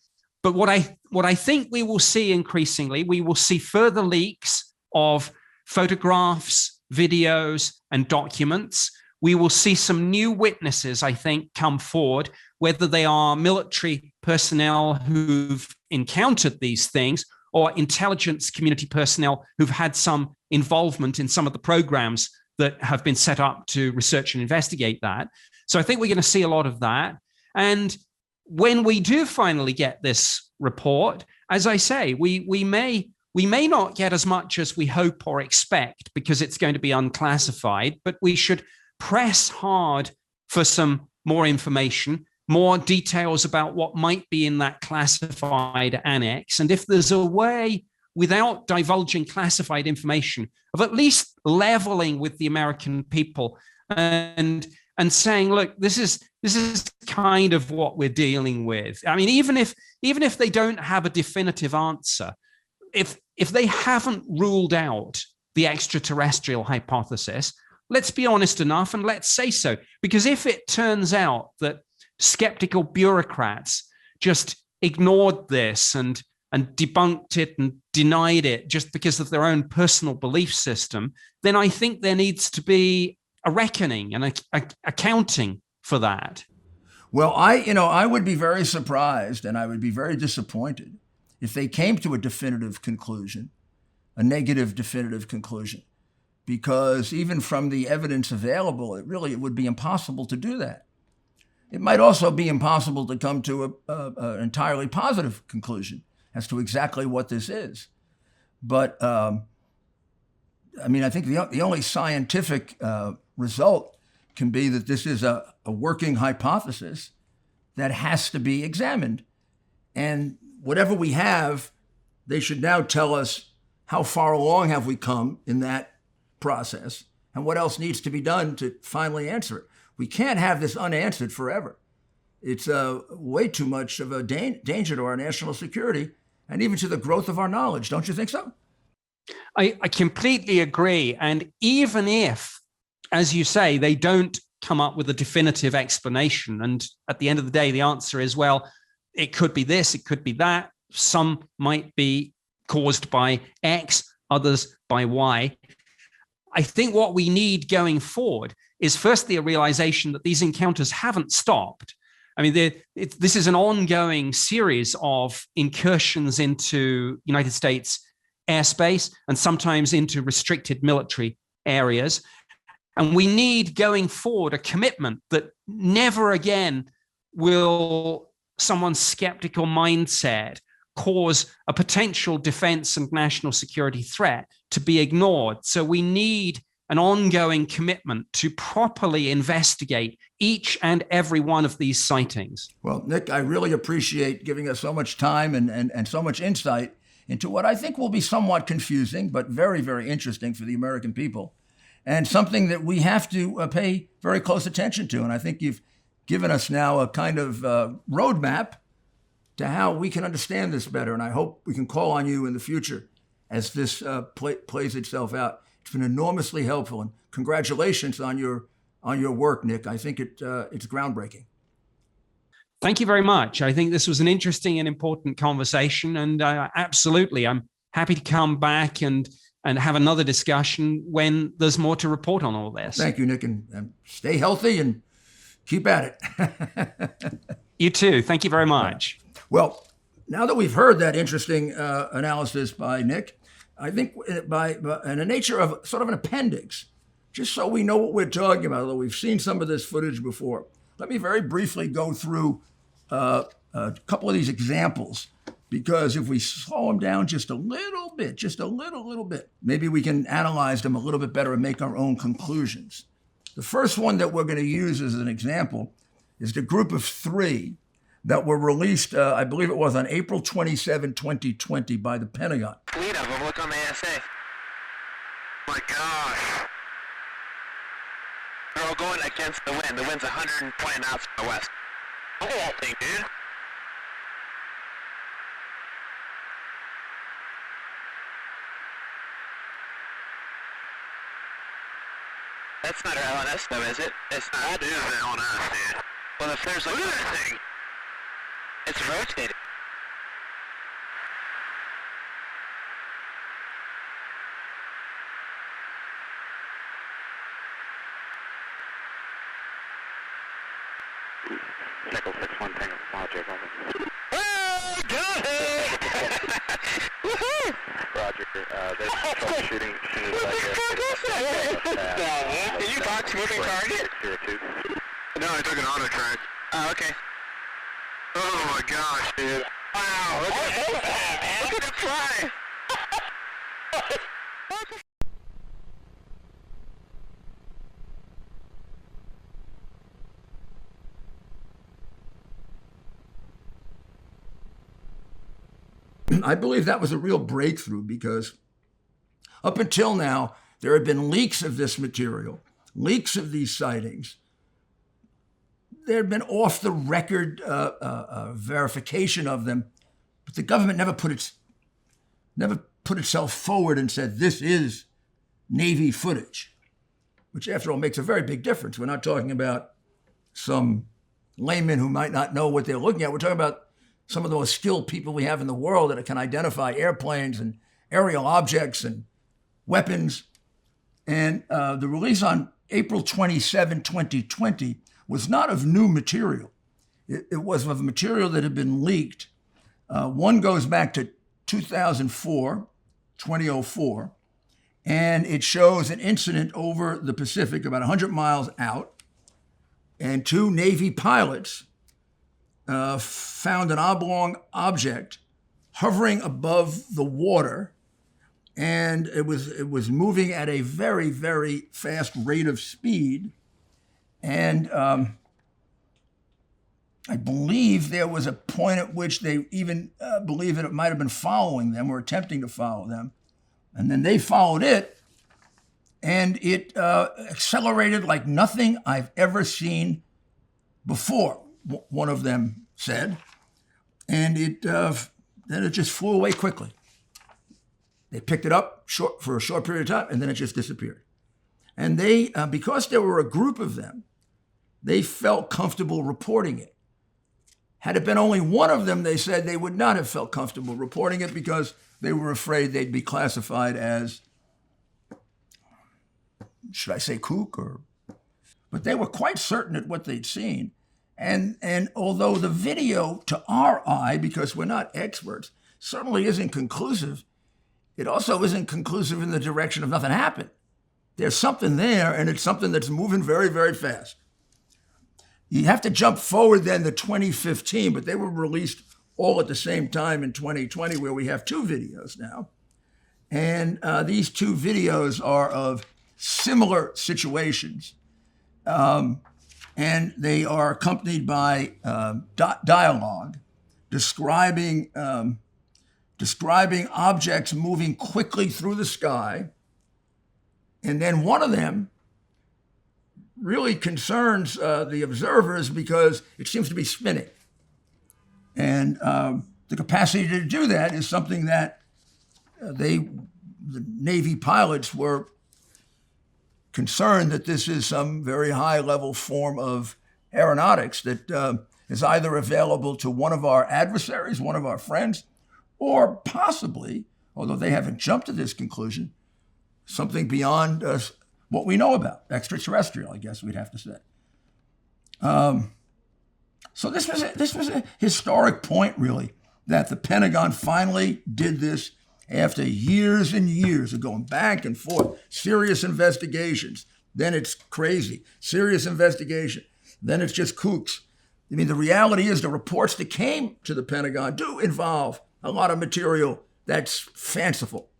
But what I think we will see increasingly, we will see further leaks of photographs, videos, and documents. We will see some new witnesses, I think, come forward, whether they are military personnel who've encountered these things or intelligence community personnel who've had some involvement in some of the programs that have been set up to research and investigate that. So I think we're going to see a lot of that. And when we do finally get this report, as I say, we may not get as much as we hope or expect because it's going to be unclassified, but we should press hard for some more information, more details about what might be in that classified annex. And if there's a way, without divulging classified information, of at least leveling with the American people and saying, look, this is kind of what we're dealing with. I mean, even if they don't have a definitive answer, if they haven't ruled out the extraterrestrial hypothesis, let's be honest enough and let's say so. Because if it turns out that skeptical bureaucrats just ignored this and debunked it and denied it just because of their own personal belief system, then I think there needs to be a reckoning and accounting for that. Well, I would be very surprised and I would be very disappointed if they came to a definitive conclusion, a negative definitive conclusion, because even from the evidence available, it would be impossible to do that. It might also be impossible to come to an entirely positive conclusion as to exactly what this is. But I think the only scientific result can be that this is a working hypothesis that has to be examined. And whatever we have, they should now tell us how far along have we come in that process and what else needs to be done to finally answer it. We can't have this unanswered forever. It's way too much of a danger to our national security and even to the growth of our knowledge. Don't you think so? I completely agree. And even if, as you say, they don't come up with a definitive explanation, and at the end of the day, the answer is, well, it could be this, it could be that. Some might be caused by X, others by Y. I think what we need going forward is firstly a realization that these encounters haven't stopped. I mean, this is an ongoing series of incursions into United States airspace and sometimes into restricted military areas. And we need going forward a commitment that never again will someone's skeptical mindset cause a potential defense and national security threat to be ignored. So we need an ongoing commitment to properly investigate each and every one of these sightings. Well, Nick, I really appreciate giving us so much time and so much insight into what I think will be somewhat confusing, but very, very interesting for the American people, and something that we have to pay very close attention to. And I think you've given us now a kind of roadmap to how we can understand this better. And I hope we can call on you in the future as this plays itself out. It's been enormously helpful, and congratulations on your work, Nick. I think it's groundbreaking. Thank you very much. I think this was an interesting and important conversation, and absolutely, I'm happy to come back and have another discussion when there's more to report on all this. Thank you, Nick, and stay healthy and keep at it. You too. Thank you very much. Well, now that we've heard that interesting analysis by Nick, I think by in the nature of sort of an appendix, just so we know what we're talking about, although we've seen some of this footage before, let me very briefly go through a couple of these examples, because if we slow them down just a little bit, just a little bit, maybe we can analyze them a little bit better and make our own conclusions. The first one that we're going to use as an example is the group of three that were released, I believe it was on April 27, 2020 by the Pentagon. Fleet of them, look on the ASA. My gosh. They're all going against the wind. The wind's 120 knots from the west. Look at that thing, dude. That's not our LNS though, is it? It's not. That is the LNS, dude. Well, if there's like... Look at that thing. It's rotating. Nickel 6-1 Tango Logic, over. Oh, got it! Woohoo! Roger, there's troubleshooting. Did you box moving target? No, I took an auto track. Oh, okay. Oh my gosh, dude. Wow, look at that, man. Look at it fly. I believe that was a real breakthrough, because up until now, there have been leaks of this material, leaks of these sightings. There had been off-the-record verification of them, but the government never put itself forward and said, this is Navy footage, which, after all, makes a very big difference. We're not talking about some layman who might not know what they're looking at. We're talking about some of the most skilled people we have in the world that can identify airplanes and aerial objects and weapons. And the release on April 27, 2020 was not of new material. It was of material that had been leaked. One goes back to 2004, and it shows an incident over the Pacific about 100 miles out, and two Navy pilots found an oblong object hovering above the water, and it was moving at a very, very fast rate of speed. And I believe there was a point at which they even believed that it might have been following them or attempting to follow them. And then they followed it, and it accelerated like nothing I've ever seen before, one of them said. And then it just flew away quickly. They picked it up for a short period of time, and then it just disappeared. And they, because there were a group of them, they felt comfortable reporting it. Had it been only one of them, they said they would not have felt comfortable reporting it because they were afraid they'd be classified as, should I say kook? But they were quite certain at what they'd seen. And although the video, to our eye, because we're not experts, certainly isn't conclusive, it also isn't conclusive in the direction of nothing happened. There's something there, and it's something that's moving very, very fast. You have to jump forward then to 2015, but they were released all at the same time in 2020, where we have two videos now. And these two videos are of similar situations. And they are accompanied by dialogue describing objects moving quickly through the sky. And then one of them really concerns the observers because it seems to be spinning. And the capacity to do that is something that the Navy pilots were concerned that this is some very high-level form of aeronautics that is either available to one of our adversaries, one of our friends, or possibly, although they haven't jumped to this conclusion, something beyond what we know about, extraterrestrial, I guess we'd have to say. So this was a historic point, really, that the Pentagon finally did this after years and years of going back and forth, serious investigations. Then it's crazy, serious investigation. Then it's just kooks. I mean, the reality is the reports that came to the Pentagon do involve a lot of material that's fanciful.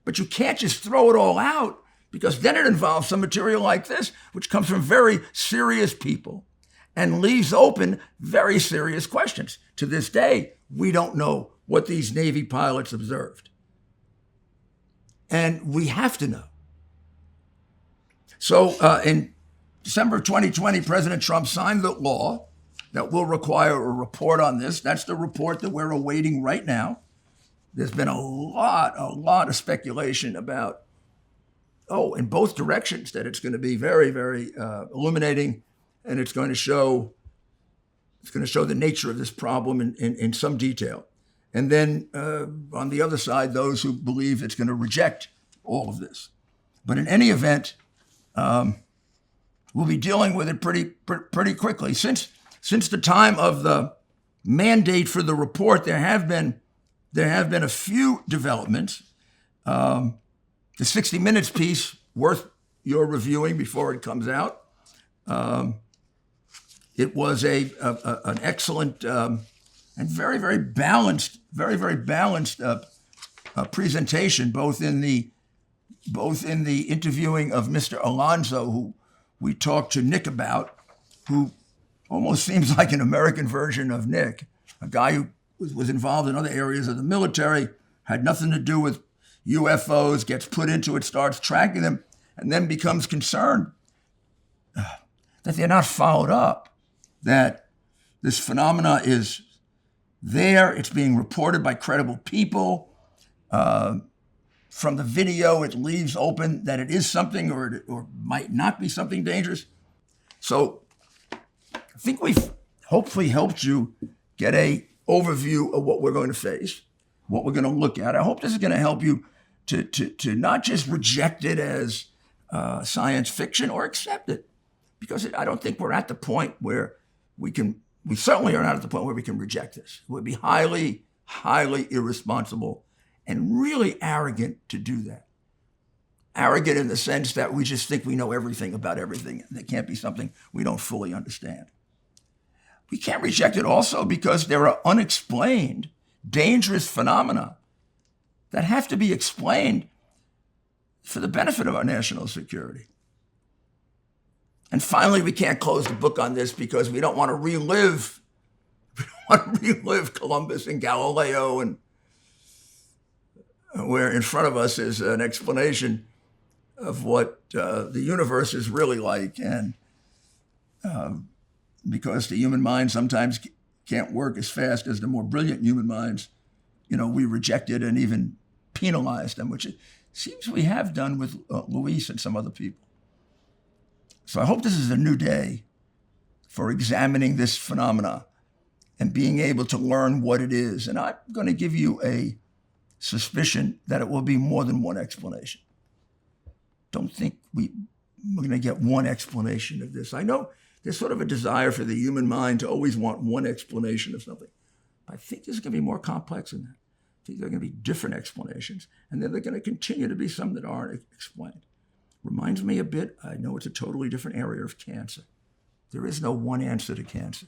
But you can't just throw it all out, because then it involves some material like this, which comes from very serious people and leaves open very serious questions. To this day, we don't know what these Navy pilots observed. And we have to know. So in December 2020, President Trump signed the law that will require a report on this. That's the report that we're awaiting right now. There's been a lot of speculation about, in both directions, that it's going to be very, very illuminating, and it's going to show the nature of this problem in some detail. And then on the other side, those who believe it's going to reject all of this. But in any event, we'll be dealing with it pretty quickly. Since the time of the mandate for the report, there have been a few developments. The 60 Minutes piece, worth your reviewing before it comes out. It was an excellent and very, very balanced presentation, both in the interviewing of Mr. Alonso, who we talked to Nick about, who almost seems like an American version of Nick, a guy who was involved in other areas of the military, had nothing to do with UFOs, gets put into it, starts tracking them, and then becomes concerned that they're not followed up, that this phenomena is there, it's being reported by credible people. From the video, it leaves open that it is something or might not be something dangerous. So I think we've hopefully helped you get a overview of what we're going to face, what we're going to look at. I hope this is going to help you to not just reject it as science fiction or accept it, because I don't think we're at the point where we certainly are not at the point where we can reject this. It would be highly, highly irresponsible and really arrogant to do that. Arrogant in the sense that we just think we know everything about everything. There can't be something we don't fully understand. We can't reject it also because there are unexplained, dangerous phenomena that have to be explained for the benefit of our national security. And finally, we can't close the book on this because we don't want to relive Columbus and Galileo, and where in front of us is an explanation of what the universe is really like. And because the human mind sometimes can't work as fast as the more brilliant human minds, we rejected and even penalized them, which it seems we have done with Luis and some other people. So I hope this is a new day for examining this phenomena and being able to learn what it is. And I'm going to give you a suspicion that it will be more than one explanation. Don't think we're going to get one explanation of this. I know there's sort of a desire for the human mind to always want one explanation of something. I think this is going to be more complex than that. I think there are going to be different explanations, and then there are going to continue to be some that aren't explained. Reminds me a bit, I know it's a totally different area of cancer. There is no one answer to cancer.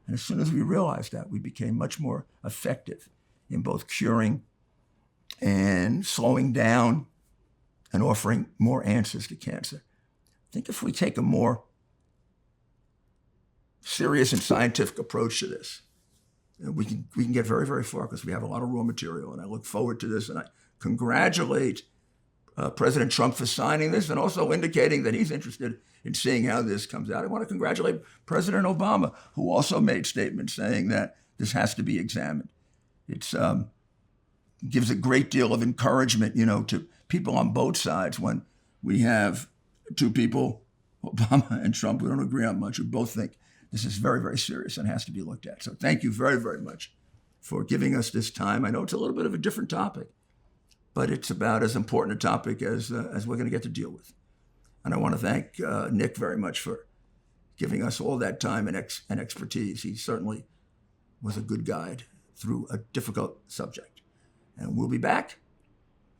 And as soon as we realized that, we became much more effective in both curing and slowing down and offering more answers to cancer. I think if we take a more serious and scientific approach to this, we can get very, very far because we have a lot of raw material. And I look forward to this, and I congratulate President Trump for signing this and also indicating that he's interested in seeing how this comes out. I want to congratulate President Obama, who also made statements saying that this has to be examined. It's gives a great deal of encouragement, to people on both sides when we have two people, Obama and Trump, who don't agree on much, who both think this is very, very serious and has to be looked at. So thank you very, very much for giving us this time. I know it's a little bit of a different topic, but it's about as important a topic as we're going to get to deal with. And I want to thank Nick very much for giving us all that time and expertise. He certainly was a good guide through a difficult subject. And we'll be back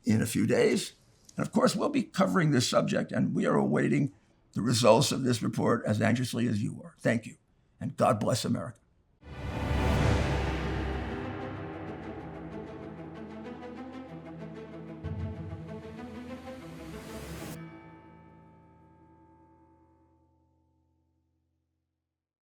in a few days. And of course, we'll be covering this subject, and we are awaiting the results of this report as anxiously as you are. Thank you, and God bless America.